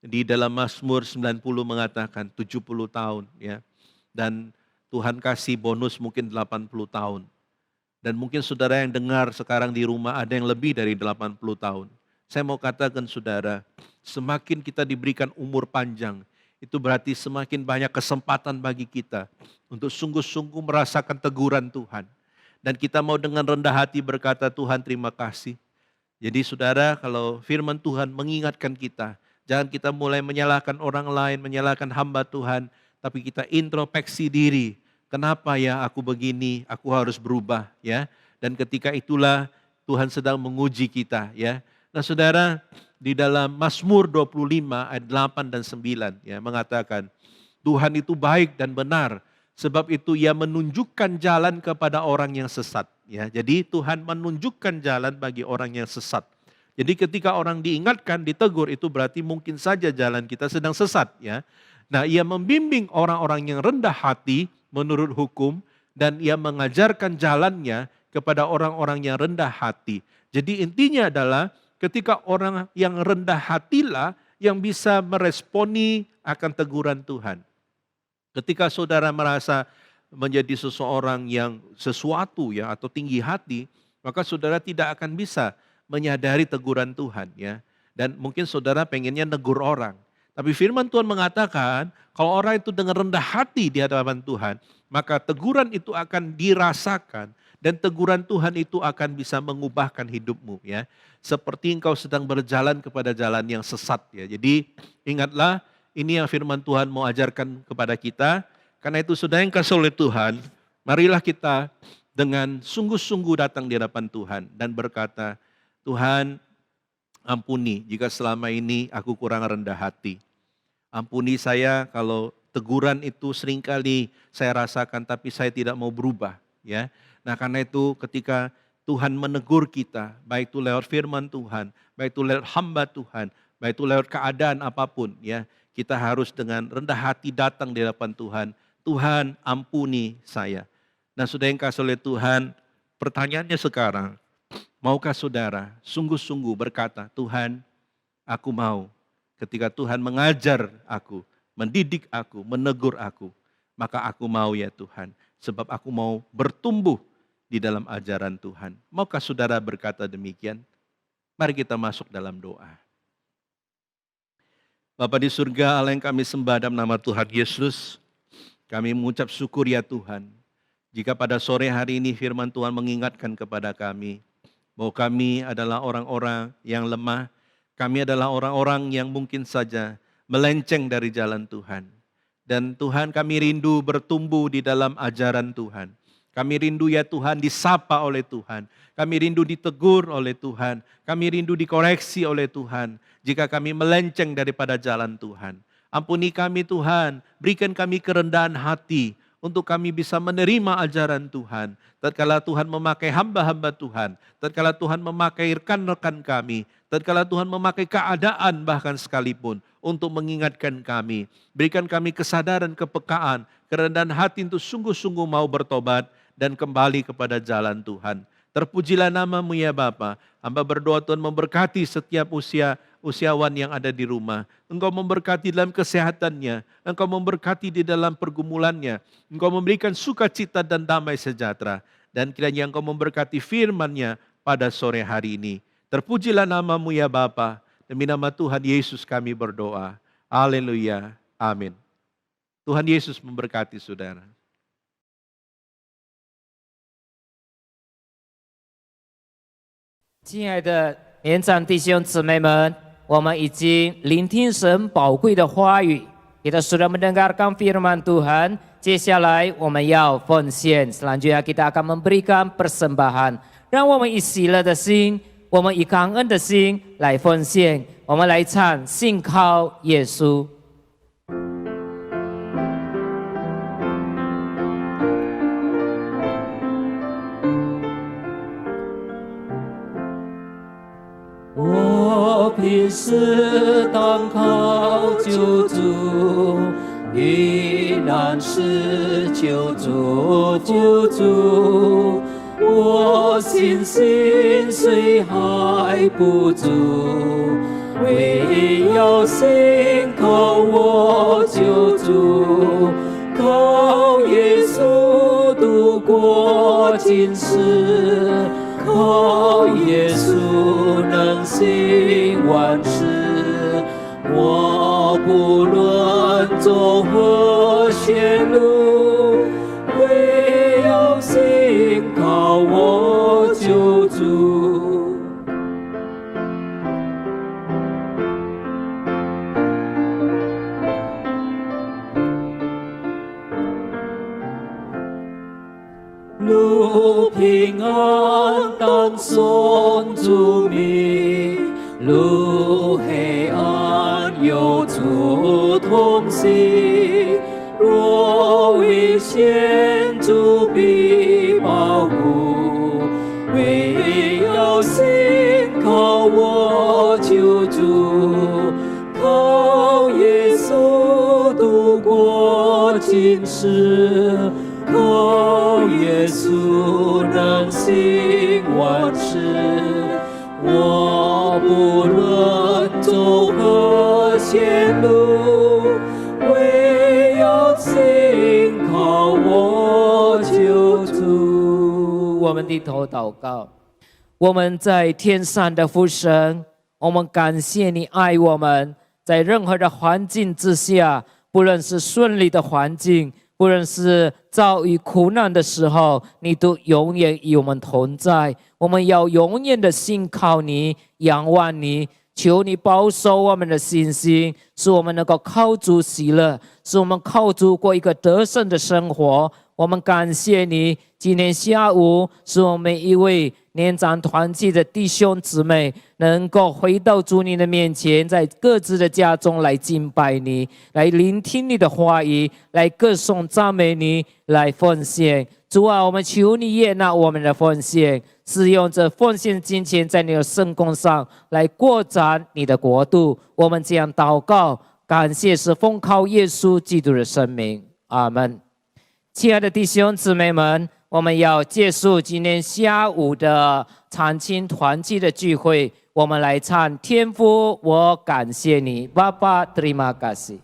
di dalam Mazmur 90 mengatakan 70 tahun ya. Dan Tuhan kasih bonus mungkin 80 tahun. Dan mungkin saudara yang dengar sekarang di rumah ada yang lebih dari 80 tahun. Saya mau katakan saudara, semakin kita diberikan umur panjang, itu berarti semakin banyak kesempatan bagi kita untuk sungguh-sungguh merasakan teguran Tuhan. Dan kita mau dengan rendah hati berkata, Tuhan terima kasih. Jadi saudara, kalau firman Tuhan mengingatkan kita, jangan kita mulai menyalahkan orang lain, menyalahkan hamba Tuhan, tapi kita introspeksi diri. Kenapa ya aku begini, aku harus berubah ya. Dan ketika itulah Tuhan sedang menguji kita ya. Nah saudara, di dalam Mazmur 25 ayat 8 dan 9 ya mengatakan, Tuhan itu baik dan benar, sebab itu Ia menunjukkan jalan kepada orang yang sesat ya. Jadi Tuhan menunjukkan jalan bagi orang yang sesat. Jadi ketika orang diingatkan, ditegur, itu berarti mungkin saja jalan kita sedang sesat ya. Nah, Ia membimbing orang-orang yang rendah hati menurut hukum, dan Ia mengajarkan jalannya kepada orang-orang yang rendah hati. Jadi intinya adalah ketika orang yang rendah hatilah yang bisa meresponi akan teguran Tuhan. Ketika saudara merasa menjadi seseorang yang sesuatu ya atau tinggi hati, maka saudara tidak akan bisa menyadari teguran Tuhan ya. Dan mungkin saudara pengennya negur orang. Tapi firman Tuhan mengatakan, kalau orang itu dengan rendah hati di hadapan Tuhan, maka teguran itu akan dirasakan dan teguran Tuhan itu akan bisa mengubahkan hidupmu ya. Seperti engkau sedang berjalan kepada jalan yang sesat ya. Jadi ingatlah, ini yang firman Tuhan mau ajarkan kepada kita. Karena itu saudara yang kasih oleh Tuhan, marilah kita dengan sungguh-sungguh datang di hadapan Tuhan dan berkata, Tuhan, ampuni jika selama ini aku kurang rendah hati. Ampuni saya kalau teguran itu seringkali saya rasakan tapi saya tidak mau berubah. Ya. Nah karena itu ketika Tuhan menegur kita, baik itu lewat firman Tuhan, baik itu lewat hamba Tuhan, baik itu lewat keadaan apapun, ya kita harus dengan rendah hati datang di hadapan Tuhan. Tuhan ampuni saya. Nah saudara yang kasih oleh Tuhan, pertanyaannya sekarang, maukah saudara sungguh-sungguh berkata, Tuhan aku mau, ketika Tuhan mengajar aku, mendidik aku, menegur aku, maka aku mau ya Tuhan, sebab aku mau bertumbuh di dalam ajaran Tuhan. Maukah saudara berkata demikian? Mari kita masuk dalam doa. Bapa di surga, Allah yang kami sembah dalam nama Tuhan Yesus, kami mengucap syukur ya Tuhan, jika pada sore hari ini firman Tuhan mengingatkan kepada kami, bahwa kami adalah orang-orang yang lemah, kami adalah orang-orang yang mungkin saja melenceng dari jalan Tuhan. Dan Tuhan kami rindu bertumbuh di dalam ajaran Tuhan. Kami rindu ya Tuhan disapa oleh Tuhan. Kami rindu ditegur oleh Tuhan. Kami rindu dikoreksi oleh Tuhan. Jika kami melenceng daripada jalan Tuhan. Ampuni kami Tuhan, berikan kami kerendahan hati untuk kami bisa menerima ajaran Tuhan. Tatkala Tuhan memakai hamba-hamba Tuhan, tatkala Tuhan memakai rekan-rekan kami, tatkala Tuhan memakai keadaan bahkan sekalipun untuk mengingatkan kami. Berikan kami kesadaran, kepekaan, kerendahan hati untuk sungguh-sungguh mau bertobat dan kembali kepada jalan Tuhan. Terpujilah nama-Mu ya Bapa. Hamba berdoa Tuhan memberkati setiap usiawan yang ada di rumah. Engkau memberkati dalam kesehatannya. Engkau memberkati di dalam pergumulannya. Engkau memberikan sukacita dan damai sejahtera. Dan kiranya Engkau memberkati firman-Nya pada sore hari ini. Terpujilah nama-Mu ya Bapa. Demi nama Tuhan Yesus kami berdoa. Haleluya. Amin. Tuhan Yesus memberkati saudara. 亲爱的年长弟兄姊妹们，我们已经聆听神宝贵的话语， kita sudah mendengarkan firman Tuhan. 接下来我们要奉献， selanjutnya kita akan memberikan persembahan. 让我们以喜乐的心，我们以感恩的心来奉献。我们来唱信靠耶稣。 我平时当靠救主，遇难时求主救主。我信心虽还不足，唯有信靠我救主，靠耶稣度过今世。 靠耶稣能行万事，我不论走何险路，唯有信靠我救主。路平安。 当son主名，路黑暗有主同行。若危险主必保护，唯有信靠我救主，靠耶稣度过今世。 靠耶稣能行万事，我不论走何险路，唯有信靠我救主。我们低头祷告，我们在天上的父神，我们感谢你爱我们，在任何的环境之下，不论是顺利的环境。 不论是遭遇苦难的时候，你都永远与我们同在。我们要永远的信靠你，仰望你。求你保守我们的信心，使我们能够靠主喜乐，使我们靠主过一个得胜的生活。我们感谢你，今天下午使我们每一位年长团契的弟兄姊妹能够回到主你的面前，在各自的家中来敬拜你，来聆听你的话语，来歌颂赞美你，来奉献。主啊，我们求你悦纳我们的奉献，使用这奉献金钱在你的圣工上来扩展你的国度。我们这样祷告，感谢是奉靠耶稣基督的圣名，阿们。亲爱的弟兄姊妹们，我们要结束今天下午的长青团契的聚会，我们来唱天父，我感谢你，爸爸 terima kasih。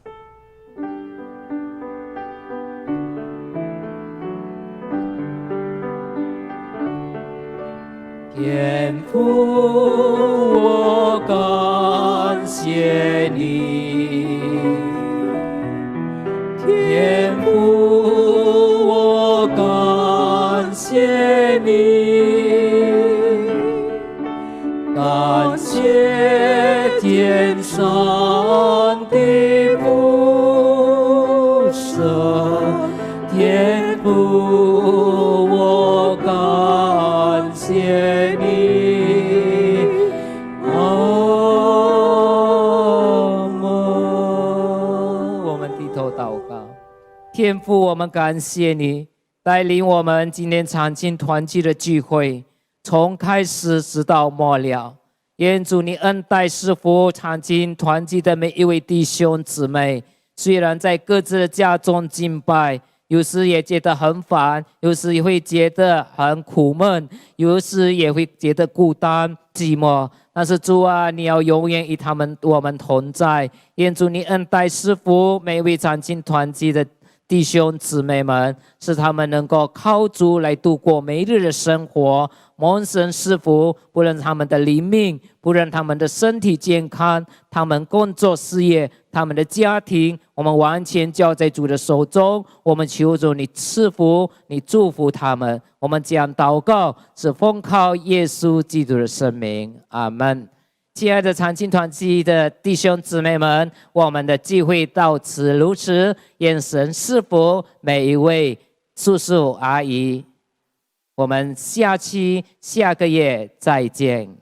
天父，我感谢你，天父。 感谢你，感谢天上的父神，天父，我感谢你，阿门。我们低头祷告，天父，我们感谢你。 带领我们今天长青团契的聚会，从开始直到末了。愿主你恩待赐福长青团契的每一位弟兄姊妹。虽然在各自的家中敬拜，有时也觉得很烦，有时也会觉得很苦闷，有时也会觉得孤单寂寞。但是主啊，你要永远与我们同在。愿主你恩待赐福每一位长青团契的弟兄姊妹们，使他们能够靠主来度过每日的生活。蒙神赐福，不论他们的灵命，不论他们的身体健康，他们工作事业，他们的家庭，我们完全交在主的手中。我们求主你赐福，你祝福他们。我们将祷告是奉靠耶稣基督的圣名，阿们。亲爱的长青团契的弟兄姊妹们，我们的聚会到此如此，愿神赐福每一位叔叔阿姨。我们下个月再见。